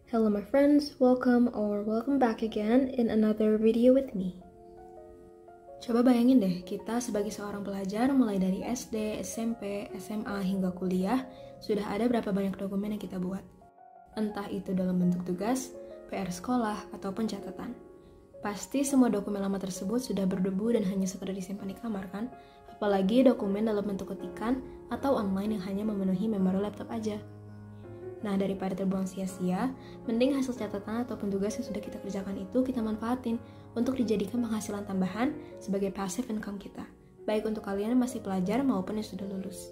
Hello my friends, welcome back again in another video with me. Coba bayangin deh, kita sebagai seorang pelajar mulai dari SD, SMP, SMA hingga kuliah, sudah ada berapa banyak dokumen yang kita buat. Entah itu dalam bentuk tugas, PR sekolah, ataupun catatan. Pasti semua dokumen lama tersebut sudah berdebu dan hanya sekedar disimpan di kamar kan? Apalagi dokumen dalam bentuk ketikan atau online yang hanya memenuhi memori laptop aja. Nah, daripada terbuang sia-sia, mending hasil catatan ataupun tugas yang sudah kita kerjakan itu kita manfaatin untuk dijadikan penghasilan tambahan sebagai passive income kita, baik untuk kalian yang masih pelajar maupun yang sudah lulus.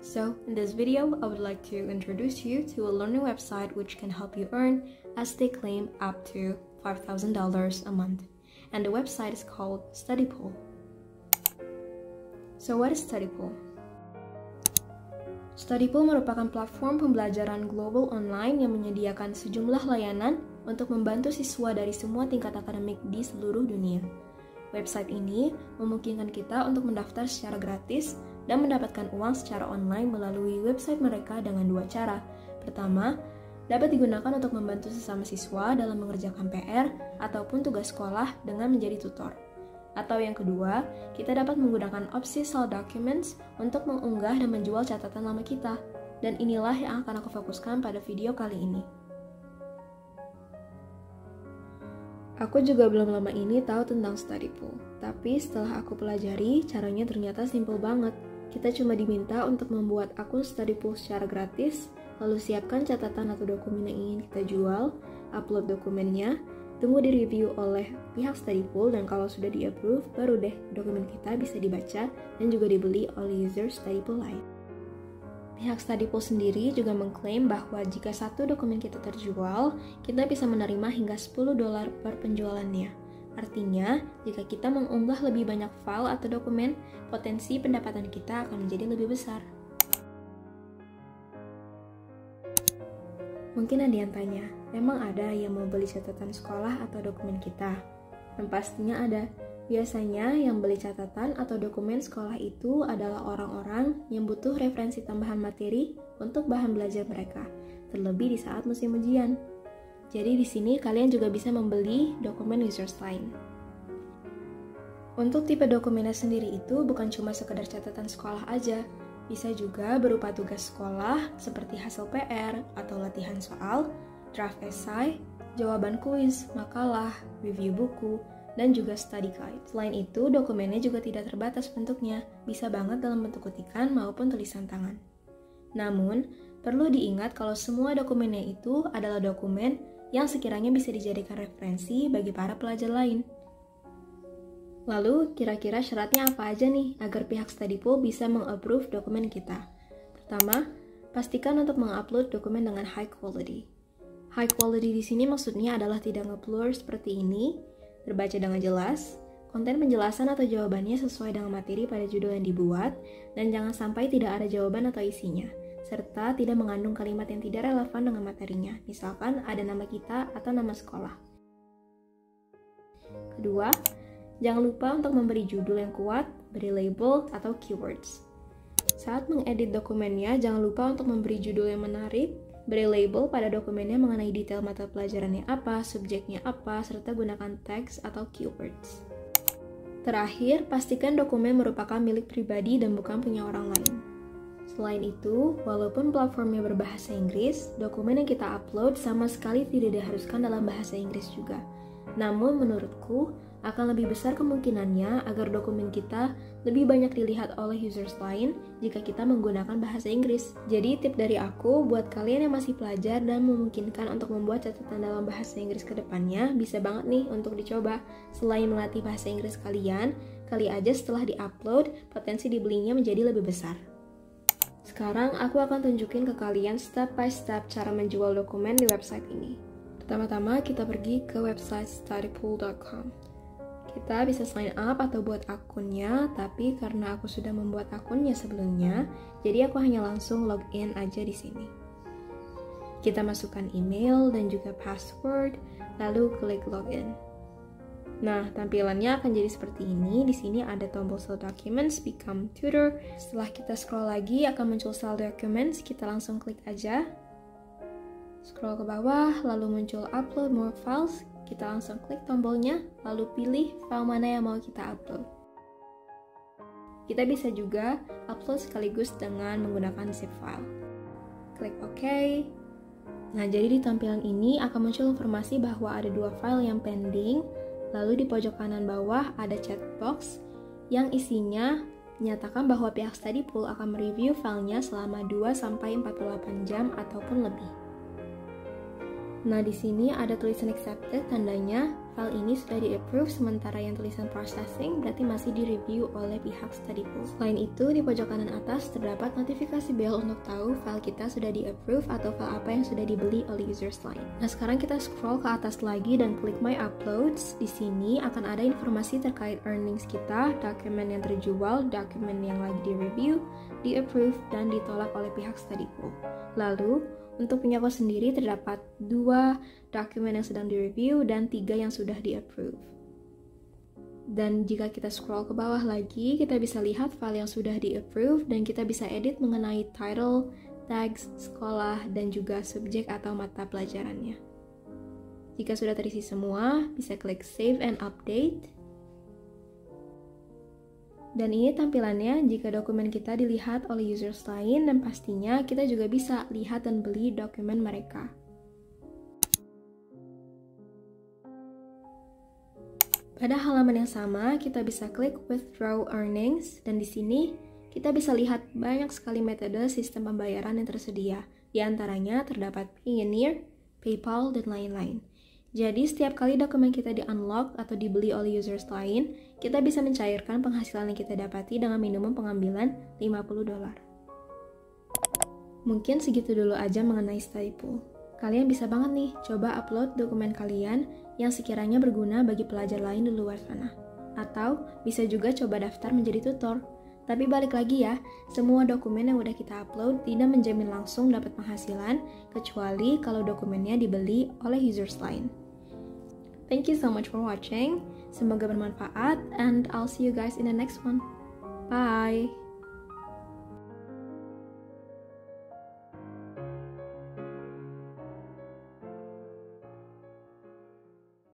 So, in this video, I would like to introduce you to a learning website which can help you earn, as they claim, up to $5,000 a month. And the website is called Studypool. So, what is Studypool? Studypool merupakan platform pembelajaran global online yang menyediakan sejumlah layanan untuk membantu siswa dari semua tingkat akademik di seluruh dunia. Website ini memungkinkan kita untuk mendaftar secara gratis dan mendapatkan uang secara online melalui website mereka dengan dua cara. Pertama, dapat digunakan untuk membantu sesama siswa dalam mengerjakan PR ataupun tugas sekolah dengan menjadi tutor. Atau yang kedua, kita dapat menggunakan opsi sell documents untuk mengunggah dan menjual catatan lama kita. Dan inilah yang akan aku fokuskan pada video kali ini. Aku juga belum lama ini tahu tentang Studypool, tapi setelah aku pelajari, caranya ternyata simple banget. Kita cuma diminta untuk membuat akun Studypool secara gratis, lalu siapkan catatan atau dokumen yang ingin kita jual, upload dokumennya, tunggu di-review oleh pihak Studypool, dan kalau sudah di-approve, baru deh dokumen kita bisa dibaca dan juga dibeli oleh user Studypool lain. Pihak Studypool sendiri juga mengklaim bahwa jika satu dokumen kita terjual, kita bisa menerima hingga $10 per penjualannya. Artinya, jika kita mengunggah lebih banyak file atau dokumen, potensi pendapatan kita akan menjadi lebih besar. Mungkin ada yang tanya, emang ada yang mau beli catatan sekolah atau dokumen kita? Dan pastinya ada. Biasanya yang beli catatan atau dokumen sekolah itu adalah orang-orang yang butuh referensi tambahan materi untuk bahan belajar mereka, terlebih di saat musim ujian. Jadi di sini kalian juga bisa membeli dokumen users lain. Untuk tipe dokumennya sendiri itu bukan cuma sekedar catatan sekolah aja, bisa juga berupa tugas sekolah seperti hasil PR atau latihan soal, draft esai, jawaban kuis, makalah, review buku, dan juga study guide. Selain itu, dokumennya juga tidak terbatas bentuknya, bisa banget dalam bentuk kutikan maupun tulisan tangan. Namun, perlu diingat kalau semua dokumennya itu adalah dokumen yang sekiranya bisa dijadikan referensi bagi para pelajar lain. Lalu, kira-kira syaratnya apa aja nih agar pihak Studypool bisa meng-approve dokumen kita? Pertama, pastikan untuk meng-upload dokumen dengan high quality. High quality di sini maksudnya adalah tidak nge-blur seperti ini, terbaca dengan jelas, konten penjelasan atau jawabannya sesuai dengan materi pada judul yang dibuat, dan jangan sampai tidak ada jawaban atau isinya, serta tidak mengandung kalimat yang tidak relevan dengan materinya, misalkan ada nama kita atau nama sekolah. Kedua, jangan lupa untuk memberi judul yang kuat, beri label, atau keywords. Saat mengedit dokumennya, jangan lupa untuk memberi judul yang menarik, beri label pada dokumennya mengenai detail mata pelajarannya apa, subjeknya apa, serta gunakan teks atau keywords. Terakhir, pastikan dokumen merupakan milik pribadi dan bukan punya orang lain. Selain itu, walaupun platformnya berbahasa Inggris, dokumen yang kita upload sama sekali tidak diharuskan dalam bahasa Inggris juga. Namun menurutku, akan lebih besar kemungkinannya agar dokumen kita lebih banyak dilihat oleh users lain jika kita menggunakan bahasa Inggris. Jadi tip dari aku buat kalian yang masih pelajar dan memungkinkan untuk membuat catatan dalam bahasa Inggris ke depannya, bisa banget nih untuk dicoba. Selain melatih bahasa Inggris kalian, kali aja setelah di-upload, potensi dibelinya menjadi lebih besar. Sekarang aku akan tunjukin ke kalian step by step cara menjual dokumen di website ini. Pertama-tama kita pergi ke website studypool.com. Kita bisa sign up atau buat akunnya, tapi karena aku sudah membuat akunnya sebelumnya, jadi aku hanya langsung login aja di sini. Kita masukkan email dan juga password, lalu klik login. Nah, tampilannya akan jadi seperti ini. Di sini ada tombol sell documents, become tutor. Setelah kita scroll lagi, akan muncul sell documents. Kita langsung klik aja. Scroll ke bawah, lalu muncul upload more files. Kita langsung klik tombolnya, lalu pilih file mana yang mau kita upload. Kita bisa juga upload sekaligus dengan menggunakan zip file. Klik OK. Nah, jadi di tampilan ini akan muncul informasi bahwa ada 2 file yang pending. Lalu di pojok kanan bawah ada checkbox yang isinya menyatakan bahwa pihak study pool akan mereview filenya selama 2-48 jam ataupun lebih. Nah, di sini ada tulisan accepted, tandanya file ini sudah di-approve, sementara yang tulisan processing berarti masih di-review oleh pihak study pool. Selain itu, di pojok kanan atas terdapat notifikasi bell untuk tahu file kita sudah di-approve atau file apa yang sudah dibeli oleh users lain. Nah, sekarang kita scroll ke atas lagi dan klik My Uploads. Di sini akan ada informasi terkait earnings kita, dokumen yang terjual, dokumen yang lagi di-review, di-approve, dan ditolak oleh pihak study pool. Lalu, untuk punya kos sendiri terdapat 2 dokumen yang sedang direview dan 3 yang sudah di-approve. Dan jika kita scroll ke bawah lagi, kita bisa lihat file yang sudah di-approve dan kita bisa edit mengenai title, tags, sekolah, dan juga subjek atau mata pelajarannya. Jika sudah terisi semua, bisa klik Save and Update. Dan ini tampilannya jika dokumen kita dilihat oleh users lain, dan pastinya kita juga bisa lihat dan beli dokumen mereka. Pada halaman yang sama, kita bisa klik Withdraw Earnings, dan di sini kita bisa lihat banyak sekali metode sistem pembayaran yang tersedia. Di antaranya terdapat Payoneer, PayPal, dan lain-lain. Jadi, setiap kali dokumen kita di-unlock atau dibeli oleh users lain, kita bisa mencairkan penghasilan yang kita dapati dengan minimum pengambilan $50. Mungkin segitu dulu aja mengenai study pool. Kalian bisa banget nih coba upload dokumen kalian yang sekiranya berguna bagi pelajar lain di luar sana. Atau bisa juga coba daftar menjadi tutor. Tapi balik lagi ya, semua dokumen yang udah kita upload tidak menjamin langsung dapat penghasilan, kecuali kalau dokumennya dibeli oleh users lain. Thank you so much for watching. Semoga bermanfaat, and I'll see you guys in the next one. Bye!